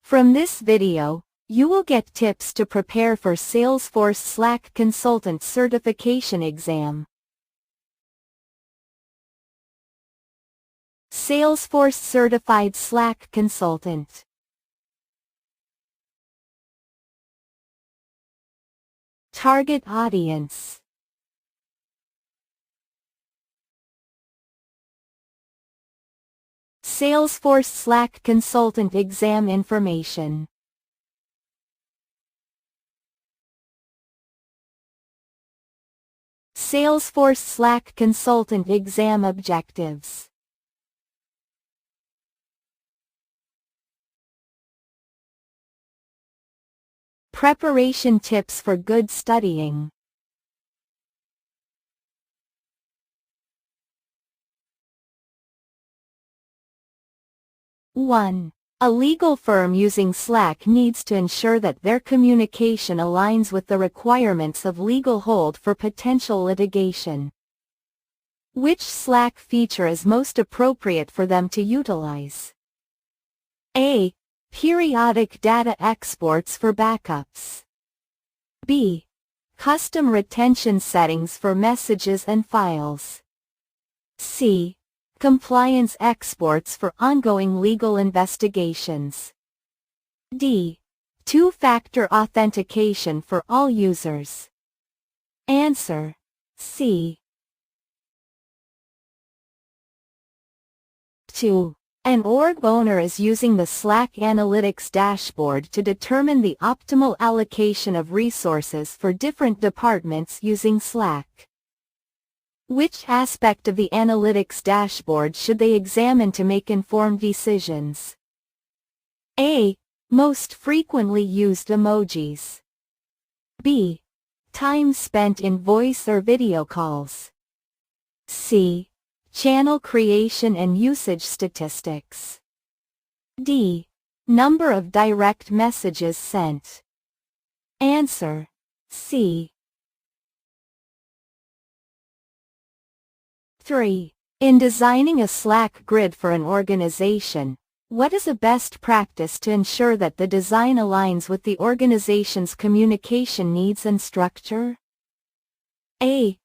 From this video, you will get tips to prepare for Salesforce Slack Consultant Certification Exam. Salesforce Certified Slack Consultant. Target audience. Salesforce Slack Consultant Exam information. Salesforce Slack Consultant Exam objectives. Preparation tips for good studying. 1. A legal firm using Slack needs to ensure that their communication aligns with the requirements of legal hold for potential litigation. Which Slack feature is most appropriate for them to utilize? A. Periodic data exports for backups. B. Custom retention settings for messages and files. C. Compliance exports for ongoing legal investigations. D. Two-factor authentication for all users. Answer: C. 2. An org owner is using the Slack Analytics dashboard to determine the optimal allocation of resources for different departments using Slack. Which aspect of the analytics dashboard should they examine to make informed decisions? A. Most frequently used emojis. B. Time spent in voice or video calls. C. Channel creation and usage statistics. D. Number of direct messages sent. Answer: C. 3. In designing a Slack grid for an organization, what is a best practice to ensure that the design aligns with the organization's communication needs and structure? A.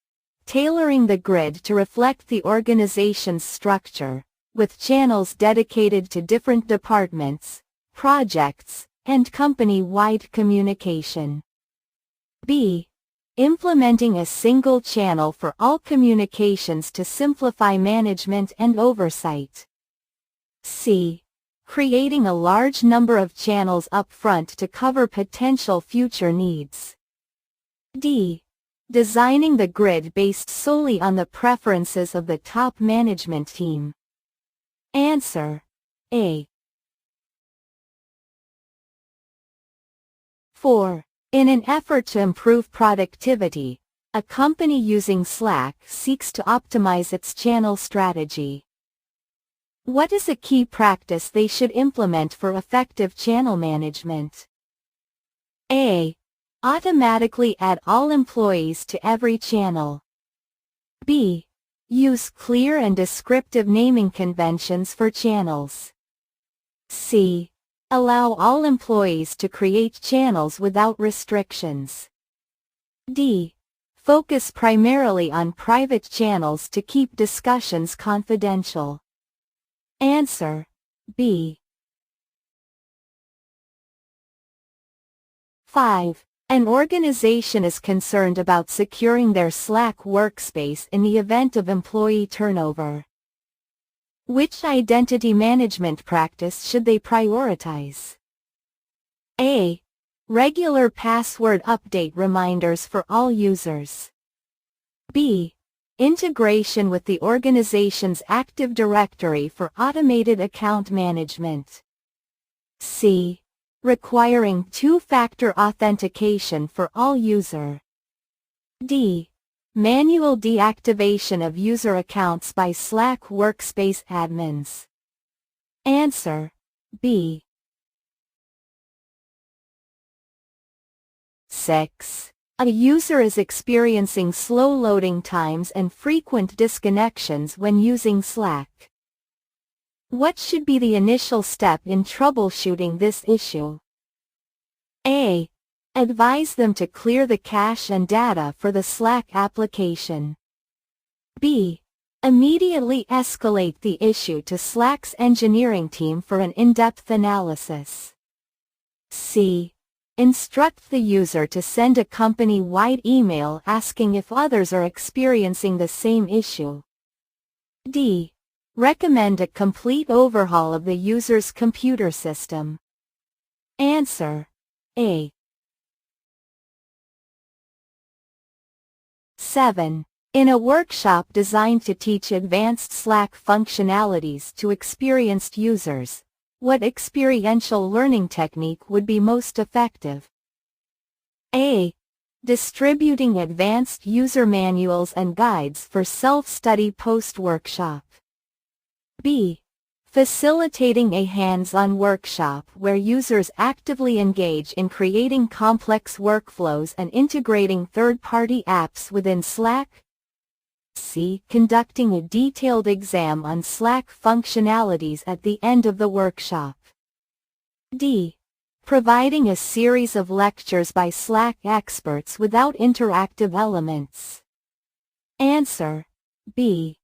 Tailoring the grid to reflect the organization's structure, with channels dedicated to different departments, projects, and company-wide communication. B. Implementing a single channel for all communications to simplify management and oversight. C. Creating a large number of channels up front to cover potential future needs. D. Designing the grid based solely on the preferences of the top management team. Answer: A. 4. In an effort to improve productivity, a company using Slack seeks to optimize its channel strategy. What is a key practice they should implement for effective channel management? A. Automatically add all employees to every channel. B. Use clear and descriptive naming conventions for channels. C. Allow all employees to create channels without restrictions. D. Focus primarily on private channels to keep discussions confidential. Answer: B. 5. An organization is concerned about securing their Slack workspace in the event of employee turnover. Which identity management practice should they prioritize? A. Regular password update reminders for all users. B. Integration with the organization's Active Directory for automated account management. C. Requiring two-factor authentication for all users. D. Manual deactivation of user accounts by Slack workspace admins. Answer: B. 6. A user is experiencing slow loading times and frequent disconnections when using Slack. What should be the initial step in troubleshooting this issue? A. Advise them to clear the cache and data for the Slack application. B. Immediately escalate the issue to Slack's engineering team for an in-depth analysis. C. Instruct the user to send a company-wide email asking if others are experiencing the same issue. D. Recommend a complete overhaul of the user's computer system. Answer: A. 7. In a workshop designed to teach advanced Slack functionalities to experienced users, what experiential learning technique would be most effective? A. Distributing advanced user manuals and guides for self-study post-workshop. B. Facilitating a hands-on workshop where users actively engage in creating complex workflows and integrating third-party apps within Slack. C. Conducting a detailed exam on Slack functionalities at the end of the workshop. D. Providing a series of lectures by Slack experts without interactive elements. Answer: B.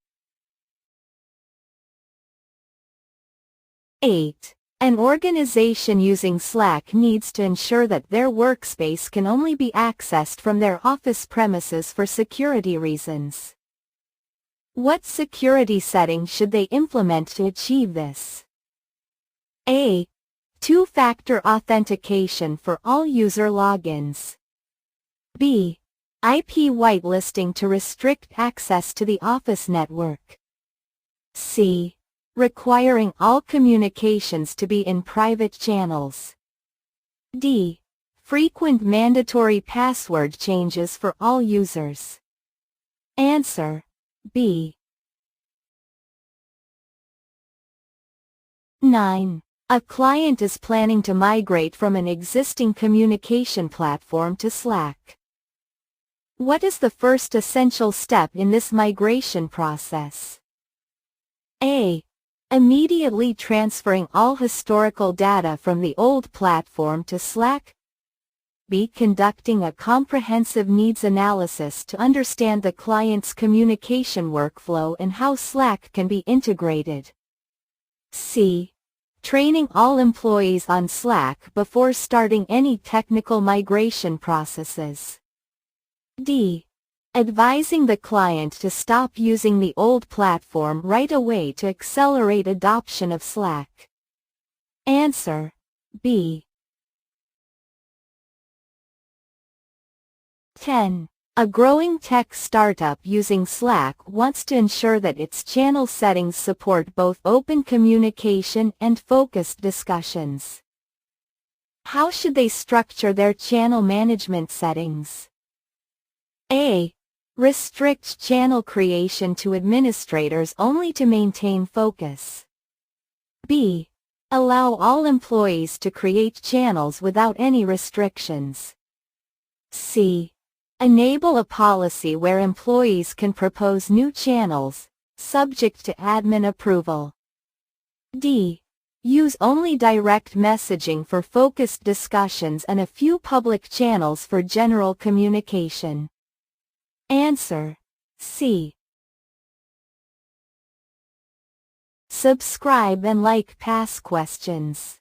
8. An organization using Slack needs to ensure that their workspace can only be accessed from their office premises for security reasons. What security settings should they implement to achieve this? A. Two-factor authentication for all user logins. B. IP whitelisting to restrict access to the office network. C. Requiring all communications to be in private channels. D. Frequent mandatory password changes for all users. Answer: B. 9. A client is planning to migrate from an existing communication platform to Slack. What is the first essential step in this migration process? A. Immediately transferring all historical data from the old platform to Slack. B. Conducting a comprehensive needs analysis to understand the client's communication workflow and how Slack can be integrated. C. Training all employees on Slack before starting any technical migration processes. D. Advising the client to stop using the old platform right away to accelerate adoption of Slack. Answer: B. 10. A growing tech startup using Slack wants to ensure that its channel settings support both open communication and focused discussions. How should they structure their channel management settings? A. Restrict channel creation to administrators only to maintain focus. B. Allow all employees to create channels without any restrictions. C. Enable a policy where employees can propose new channels, subject to admin approval. D. Use only direct messaging for focused discussions and a few public channels for general communication. Answer: C. Subscribe and like past questions.